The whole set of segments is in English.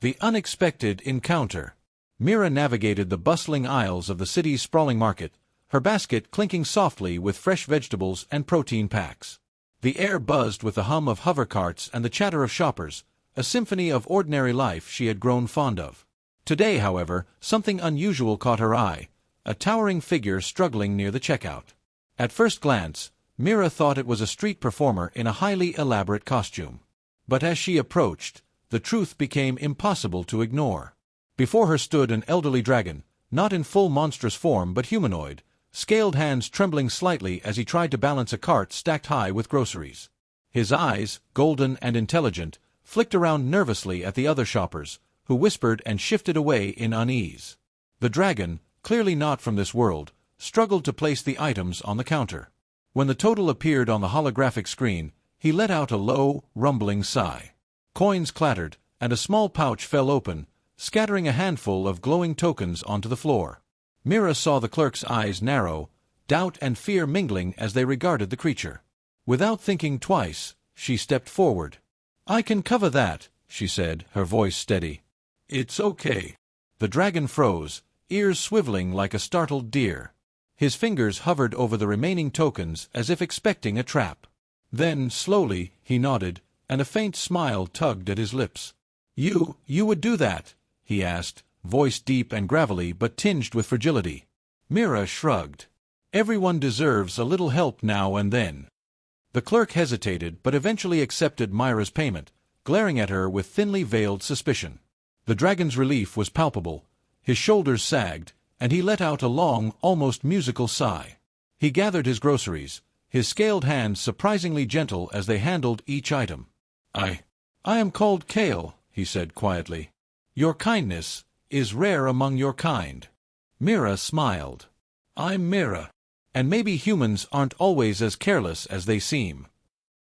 The unexpected encounter. Mira navigated the bustling aisles of the city's sprawling market, her basket clinking softly with fresh vegetables and protein packs. The air buzzed with the hum of hover carts and the chatter of shoppers, a symphony of ordinary life she had grown fond of. Today, however, something unusual caught her eye, a towering figure struggling near the checkout. At first glance, Mira thought it was a street performer in a highly elaborate costume. But as she approached, the truth became impossible to ignore. Before her stood an elderly dragon, not in full monstrous form but humanoid, scaled hands trembling slightly as he tried to balance a cart stacked high with groceries. His eyes, golden and intelligent, flicked around nervously at the other shoppers, who whispered and shifted away in unease. The dragon, clearly not from this world, struggled to place the items on the counter. When the total appeared on the holographic screen, he let out a low, rumbling sigh. Coins clattered, and a small pouch fell open, scattering a handful of glowing tokens onto the floor. Mira saw the clerk's eyes narrow, doubt and fear mingling as they regarded the creature. Without thinking twice, she stepped forward. "I can cover that," she said, her voice steady. "It's okay." The dragon froze, ears swiveling like a startled deer. His fingers hovered over the remaining tokens as if expecting a trap. Then, slowly, he nodded, and a faint smile tugged at his lips. You would do that?" he asked, voice deep and gravelly but tinged with fragility. Mira shrugged. "Everyone deserves a little help now and then." The clerk hesitated but eventually accepted Mira's payment, glaring at her with thinly veiled suspicion. The dragon's relief was palpable. His shoulders sagged, and he let out a long, almost musical sigh. He gathered his groceries, his scaled hands surprisingly gentle as they handled each item. I am called Kale," he said quietly. "Your kindness is rare among your kind." Mira smiled. "I'm Mira. And maybe humans aren't always as careless as they seem."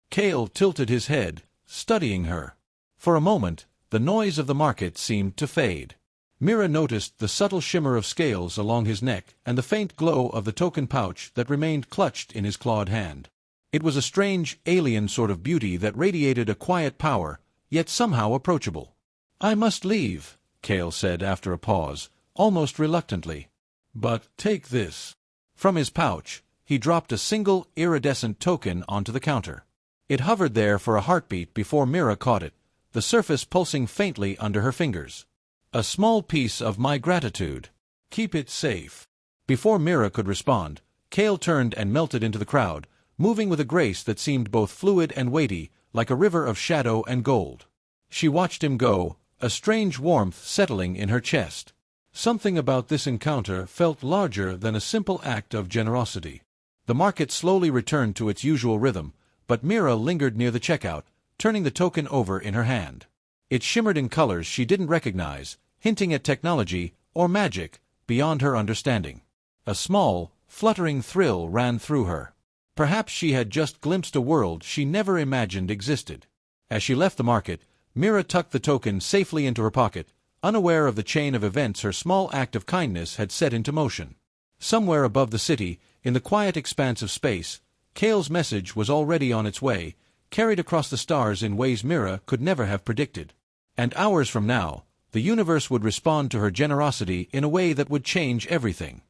Kale tilted his head, studying her. For a moment, the noise of the market seemed to fade. Mira noticed the subtle shimmer of scales along his neck and the faint glow of the token pouch that remained clutched in his clawed hand. It was a strange, alien sort of beauty that radiated a quiet power, yet somehow approachable. "I must leave," Kale said after a pause, almost reluctantly. "But take this." From his pouch, he dropped a single, iridescent token onto the counter. It hovered there for a heartbeat before Mira caught it, the surface pulsing faintly under her fingers. "A small piece of my gratitude. Keep it safe." Before Mira could respond, Kale turned and melted into the crowd, moving with a grace that seemed both fluid and weighty, like a river of shadow and gold. She watched him go, a strange warmth settling in her chest. Something about this encounter felt larger than a simple act of generosity. The market slowly returned to its usual rhythm, but Mira lingered near the checkout, turning the token over in her hand. It shimmered in colors she didn't recognize, hinting at technology, or magic, beyond her understanding. A small, fluttering thrill ran through her. Perhaps she had just glimpsed a world she never imagined existed. As she left the market, Mira tucked the token safely into her pocket, unaware of the chain of events her small act of kindness had set into motion. Somewhere above the city, in the quiet expanse of space, Kale's message was already on its way, carried across the stars in ways Mira could never have predicted. And hours from now, the universe would respond to her generosity in a way that would change everything.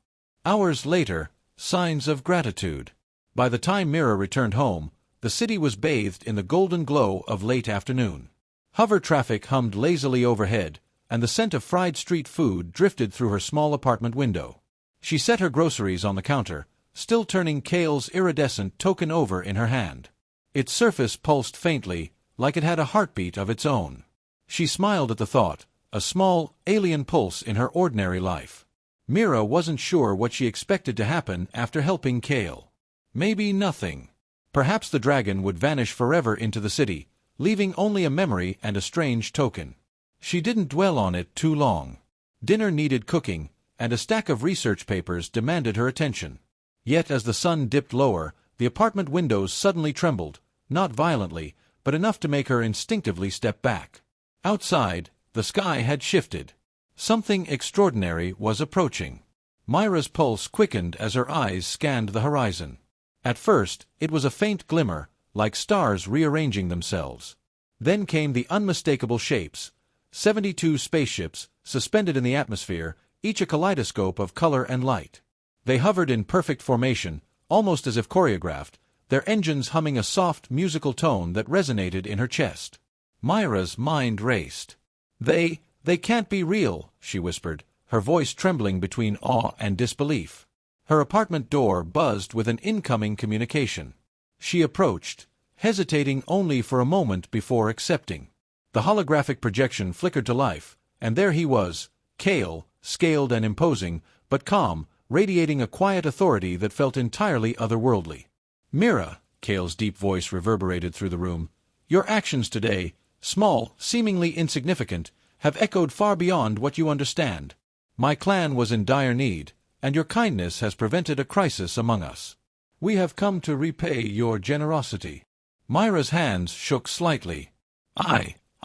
Hours later, signs of gratitude. By the time Mira returned home, the city was bathed in the golden glow of late afternoon. Hover traffic hummed lazily overhead, and the scent of fried street food drifted through her small apartment window. She set her groceries on the counter, still turning Kale's iridescent token over in her hand. Its surface pulsed faintly, like it had a heartbeat of its own. She smiled at the thought, a small, alien pulse in her ordinary life. Mira wasn't sure what she expected to happen after helping Kale. Maybe nothing. Perhaps the dragon would vanish forever into the city, leaving only a memory and a strange token. She didn't dwell on it too long. Dinner needed cooking, and a stack of research papers demanded her attention. Yet as the sun dipped lower, the apartment windows suddenly trembled, not violently, but enough to make her instinctively step back. Outside, the sky had shifted. Something extraordinary was approaching. Mira's pulse quickened as her eyes scanned the horizon. At first, it was a faint glimmer, like stars rearranging themselves. Then came the unmistakable shapes, 72 spaceships, suspended in the atmosphere, each a kaleidoscope of color and light. They hovered in perfect formation, almost as if choreographed, their engines humming a soft musical tone that resonated in her chest. Mira's mind raced. They can't be real," she whispered, her voice trembling between awe and disbelief. Her apartment door buzzed with an incoming communication. She approached, hesitating only for a moment before accepting. The holographic projection flickered to life, and there he was, Kale, scaled and imposing, but calm, radiating a quiet authority that felt entirely otherworldly. "Mira," Kale's deep voice reverberated through the room, "your actions today, small, seemingly insignificant, have echoed far beyond what you understand. My clan was in dire need, and your kindness has prevented a crisis among us. We have come to repay your generosity." Mira's hands shook slightly.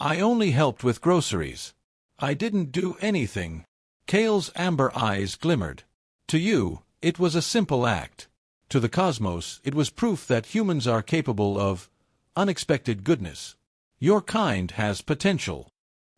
I only helped with groceries. I didn't do anything." Kale's amber eyes glimmered. "To you, it was a simple act. To the cosmos, it was proof that humans are capable of unexpected goodness. Your kind has potential."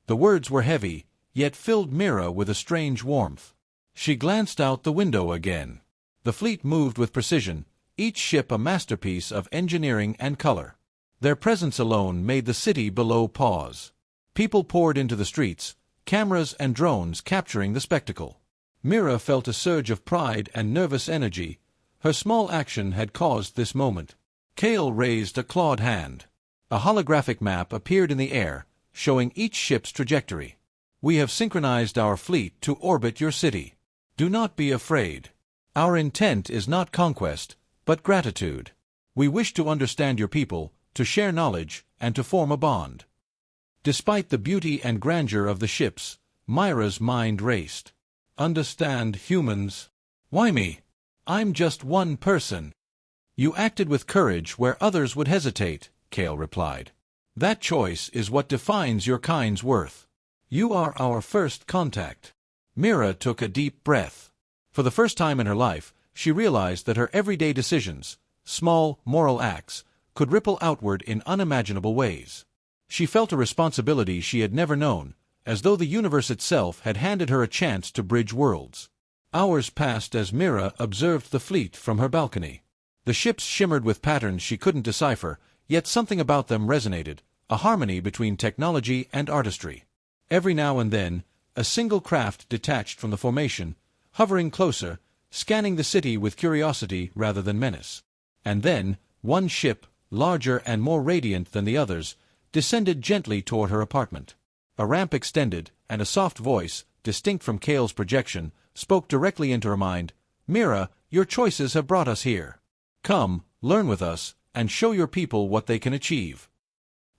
The words were heavy, yet filled Mira with a strange warmth. She glanced out the window again. The fleet moved with precision, each ship a masterpiece of engineering and color. Their presence alone made the city below pause. People poured into the streets, cameras and drones capturing the spectacle. Mira felt a surge of pride and nervous energy. Her small action had caused this moment. Kale raised a clawed hand. A holographic map appeared in the air, showing each ship's trajectory. "We have synchronized our fleet to orbit your city. Do not be afraid. Our intent is not conquest, but gratitude. We wish to understand your people, to share knowledge, and to form a bond." Despite the beauty and grandeur of the ships, Mira's mind raced. "Understand humans? Why me? I'm just one person." "You acted with courage where others would hesitate," Kale replied. "That choice is what defines your kind's worth. You are our first contact." Mira took a deep breath. For the first time in her life, she realized that her everyday decisions, small moral acts, could ripple outward in unimaginable ways. She felt a responsibility she had never known, as though the universe itself had handed her a chance to bridge worlds. Hours passed as Mira observed the fleet from her balcony. The ships shimmered with patterns she couldn't decipher, yet something about them resonated, a harmony between technology and artistry. Every now and then, a single craft detached from the formation, hovering closer, scanning the city with curiosity rather than menace. And then, one ship, larger and more radiant than the others, descended gently toward her apartment. A ramp extended, and a soft voice, distinct from Kale's projection, spoke directly into her mind. "Mira, your choices have brought us here. Come, learn with us, and show your people what they can achieve."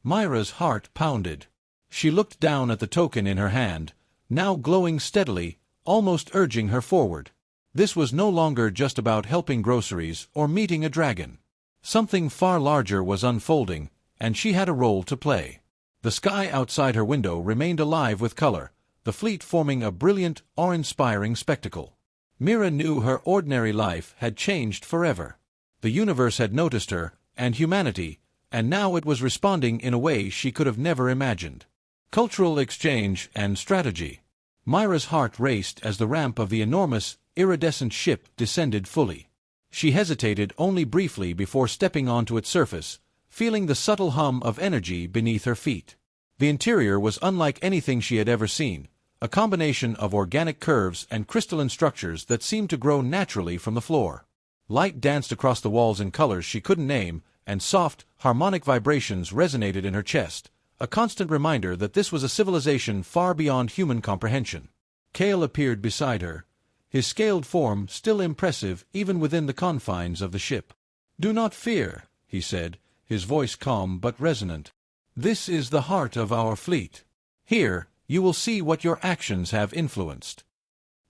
Mira's heart pounded. She looked down at the token in her hand, now glowing steadily, almost urging her forward. This was no longer just about helping groceries or meeting a dragon. Something far larger was unfolding, and she had a role to play. The sky outside her window remained alive with color, the fleet forming a brilliant, awe-inspiring spectacle. Mira knew her ordinary life had changed forever. The universe had noticed her, and humanity, and now it was responding in a way she could have never imagined. Cultural exchange and strategy. Mira's heart raced as the ramp of the enormous, iridescent ship descended fully. She hesitated only briefly before stepping onto its surface, feeling the subtle hum of energy beneath her feet. The interior was unlike anything she had ever seen, a combination of organic curves and crystalline structures that seemed to grow naturally from the floor. Light danced across the walls in colors she couldn't name, and soft, harmonic vibrations resonated in her chest, a constant reminder that this was a civilization far beyond human comprehension. Kale appeared beside her, his scaled form still impressive even within the confines of the ship. "Do not fear," he said, his voice calm but resonant. "This is the heart of our fleet. Here, you will see what your actions have influenced."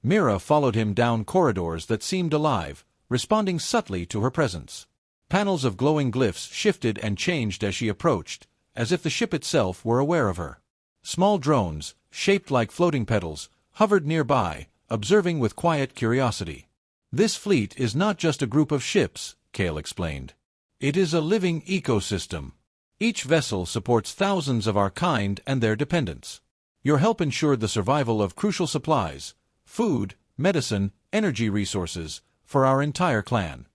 Mira followed him down corridors that seemed alive, responding subtly to her presence. Panels of glowing glyphs shifted and changed as she approached, as if the ship itself were aware of her. Small drones, shaped like floating petals, hovered nearby, observing with quiet curiosity. "This fleet is not just a group of ships," Kale explained. "It is a living ecosystem. Each vessel supports thousands of our kind and their dependents. Your help ensured the survival of crucial supplies, food, medicine, energy resources, for our entire clan.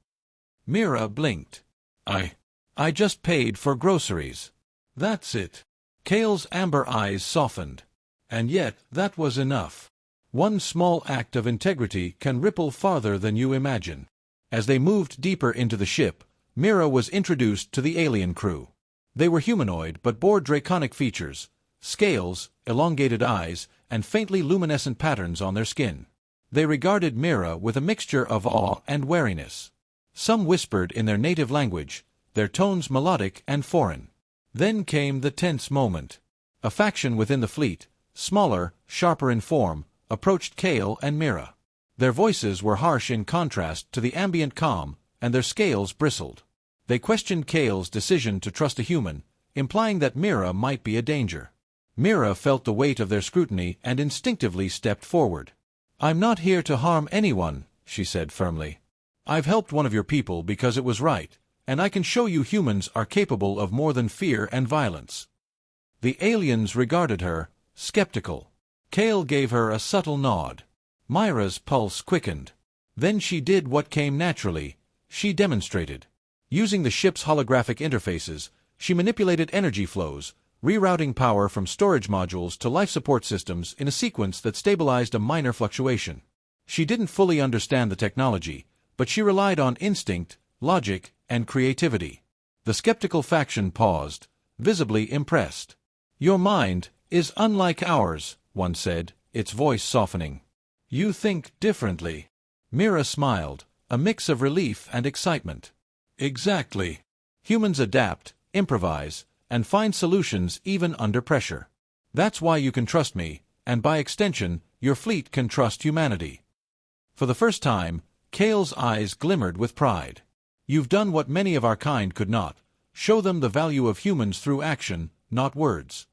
Mira blinked. I just paid for groceries. That's it. Kale's amber eyes softened. And yet, that was enough. One small act of integrity can ripple farther than you imagine. As they moved deeper into the ship, Mira was introduced to the alien crew. They were humanoid but bore draconic features, scales, elongated eyes, and faintly luminescent patterns on their skin. They regarded Mira with a mixture of awe and wariness. Some whispered in their native language, their tones melodic and foreign. Then came the tense moment. A faction within the fleet, smaller, sharper in form, approached Kale and Mira. Their voices were harsh in contrast to the ambient calm, and their scales bristled. They questioned Kale's decision to trust a human, implying that Mira might be a danger. Mira felt the weight of their scrutiny and instinctively stepped forward. "I'm not here to harm anyone," she said firmly. "I've helped one of your people because it was right, and I can show you humans are capable of more than fear and violence." The aliens regarded her, skeptical. Kale gave her a subtle nod. Mira's pulse quickened. Then she did what came naturally. She demonstrated. Using the ship's holographic interfaces, she manipulated energy flows, rerouting power from storage modules to life support systems in a sequence that stabilized a minor fluctuation. She didn't fully understand the technology, but she relied on instinct, logic, and creativity. The skeptical faction paused, visibly impressed. "Your mind is unlike ours," one said, its voice softening. "You think differently." Mira smiled, a mix of relief and excitement. "Exactly. Humans adapt, improvise, and find solutions even under pressure. That's why you can trust me, and by extension, your fleet can trust humanity." For the first time, Kale's eyes glimmered with pride. "You've done what many of our kind could not. Show them the value of humans through action, not words."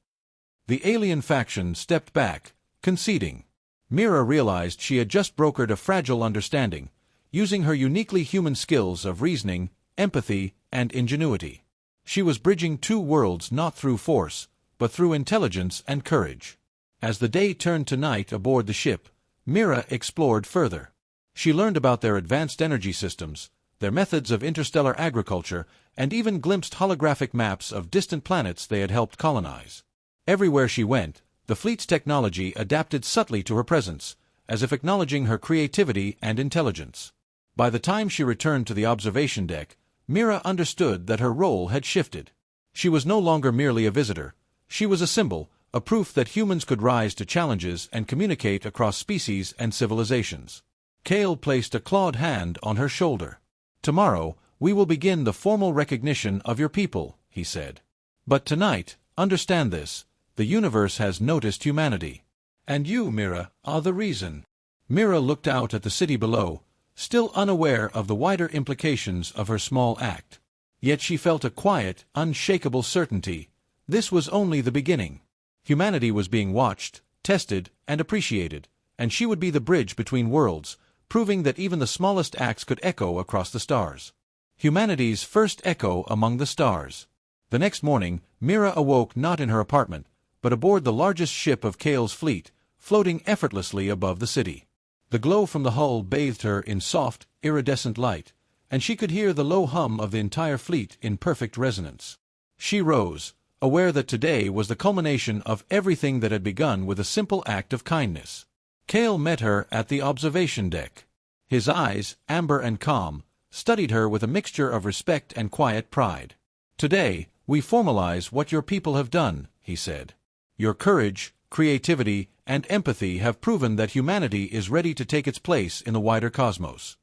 The alien faction stepped back, conceding. Mira realized she had just brokered a fragile understanding, using her uniquely human skills of reasoning, empathy, and ingenuity. She was bridging two worlds not through force, but through intelligence and courage. As the day turned to night aboard the ship, Mira explored further. She learned about their advanced energy systems, their methods of interstellar agriculture, and even glimpsed holographic maps of distant planets they had helped colonize. Everywhere she went, the fleet's technology adapted subtly to her presence, as if acknowledging her creativity and intelligence. By the time she returned to the observation deck, Mira understood that her role had shifted. She was no longer merely a visitor. She was a symbol, a proof that humans could rise to challenges and communicate across species and civilizations. Kale placed a clawed hand on her shoulder. "Tomorrow, we will begin the formal recognition of your people," he said. "But tonight, understand this, the universe has noticed humanity. And you, Mira, are the reason." Mira looked out at the city below, still unaware of the wider implications of her small act. Yet she felt a quiet, unshakable certainty. This was only the beginning. Humanity was being watched, tested, and appreciated, and she would be the bridge between worlds, proving that even the smallest acts could echo across the stars. Humanity's first echo among the stars. The next morning, Mira awoke not in her apartment, but aboard the largest ship of Kale's fleet, floating effortlessly above the city. The glow from the hull bathed her in soft, iridescent light, and she could hear the low hum of the entire fleet in perfect resonance. She rose, aware that today was the culmination of everything that had begun with a simple act of kindness. Kale met her at the observation deck. His eyes, amber and calm, studied her with a mixture of respect and quiet pride. "Today, we formalize what your people have done," he said. "Your courage, creativity, and empathy have proven that humanity is ready to take its place in the wider cosmos."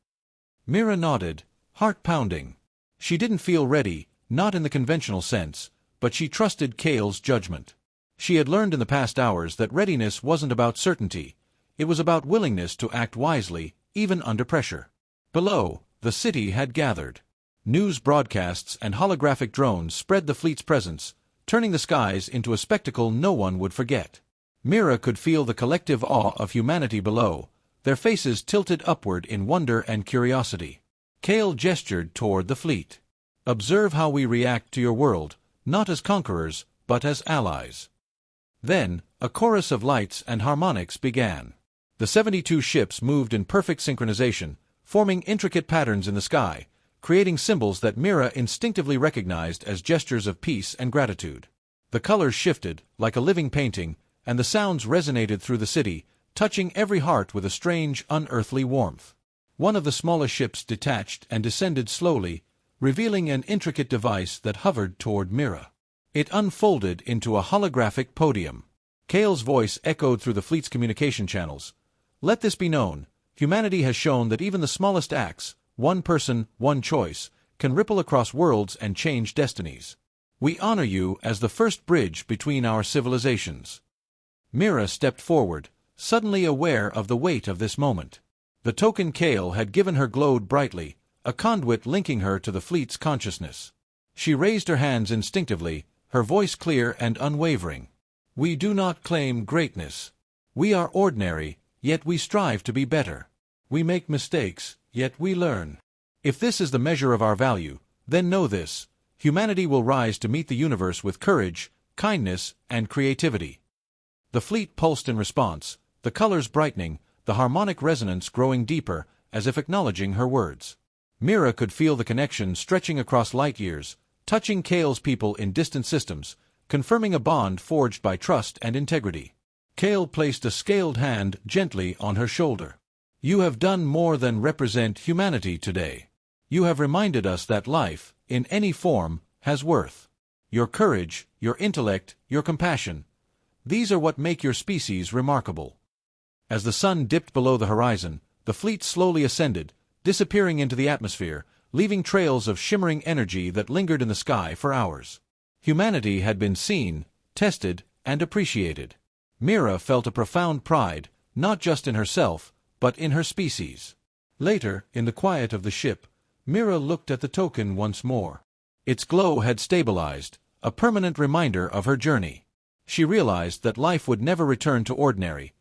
Mira nodded, heart pounding. She didn't feel ready, not in the conventional sense, but she trusted Kale's judgment. She had learned in the past hours that readiness wasn't about certainty. It was about willingness to act wisely, even under pressure. Below, the city had gathered. News broadcasts and holographic drones spread the fleet's presence, turning the skies into a spectacle no one would forget. Mira could feel the collective awe of humanity below, their faces tilted upward in wonder and curiosity. Kale gestured toward the fleet. "Observe how we react to your world, not as conquerors, but as allies." Then, a chorus of lights and harmonics began. The 72 ships moved in perfect synchronization, forming intricate patterns in the sky, creating symbols that Mira instinctively recognized as gestures of peace and gratitude. The colors shifted, like a living painting, and the sounds resonated through the city, touching every heart with a strange, unearthly warmth. One of the smallest ships detached and descended slowly, revealing an intricate device that hovered toward Mira. It unfolded into a holographic podium. Kale's voice echoed through the fleet's communication channels. Let this be known, humanity has shown that even the smallest acts, one person, one choice, can ripple across worlds and change destinies. We honor you as the first bridge between our civilizations. Mira stepped forward, suddenly aware of the weight of this moment. The token Kale had given her glowed brightly, a conduit linking her to the fleet's consciousness. She raised her hands instinctively, her voice clear and unwavering. We do not claim greatness. We are ordinary, yet we strive to be better. We make mistakes, yet we learn. If this is the measure of our value, then know this: humanity will rise to meet the universe with courage, kindness, and creativity. The fleet pulsed in response, the colors brightening, the harmonic resonance growing deeper, as if acknowledging her words. Mira could feel the connection stretching across light years, touching Kale's people in distant systems, confirming a bond forged by trust and integrity. Kale placed a scaled hand gently on her shoulder. You have done more than represent humanity today. You have reminded us that life, in any form, has worth. Your courage, your intellect, your compassion, these are what make your species remarkable. As the sun dipped below the horizon, the fleet slowly ascended, disappearing into the atmosphere, leaving trails of shimmering energy that lingered in the sky for hours. Humanity had been seen, tested, and appreciated. Mira felt a profound pride, not just in herself, but in her species. Later, in the quiet of the ship, Mira looked at the token once more. Its glow had stabilized, a permanent reminder of her journey. She realized that life would never return to ordinary.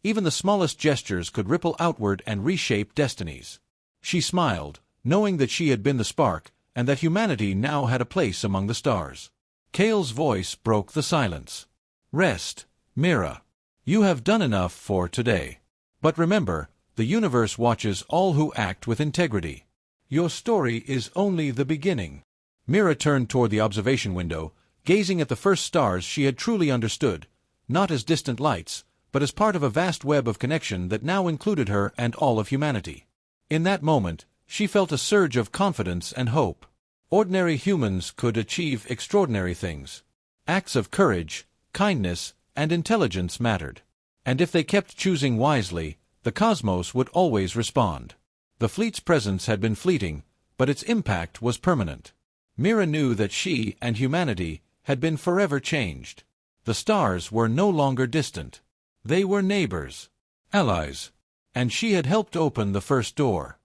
Even the smallest gestures could ripple outward and reshape destinies. She smiled, knowing that she had been the spark, and that humanity now had a place among the stars. Kale's voice broke the silence. Rest, Mira. You have done enough for today. But remember, the universe watches all who act with integrity. Your story is only the beginning. Mira turned toward the observation window, gazing at the first stars she had truly understood, not as distant lights, but as part of a vast web of connection that now included her and all of humanity. In that moment, she felt a surge of confidence and hope. Ordinary humans could achieve extraordinary things. Acts of courage, kindness, and intelligence mattered. And if they kept choosing wisely, the cosmos would always respond. The fleet's presence had been fleeting, but its impact was permanent. Mira knew that she and humanity had been forever changed. The stars were no longer distant. They were neighbors, allies, and she had helped open the first door.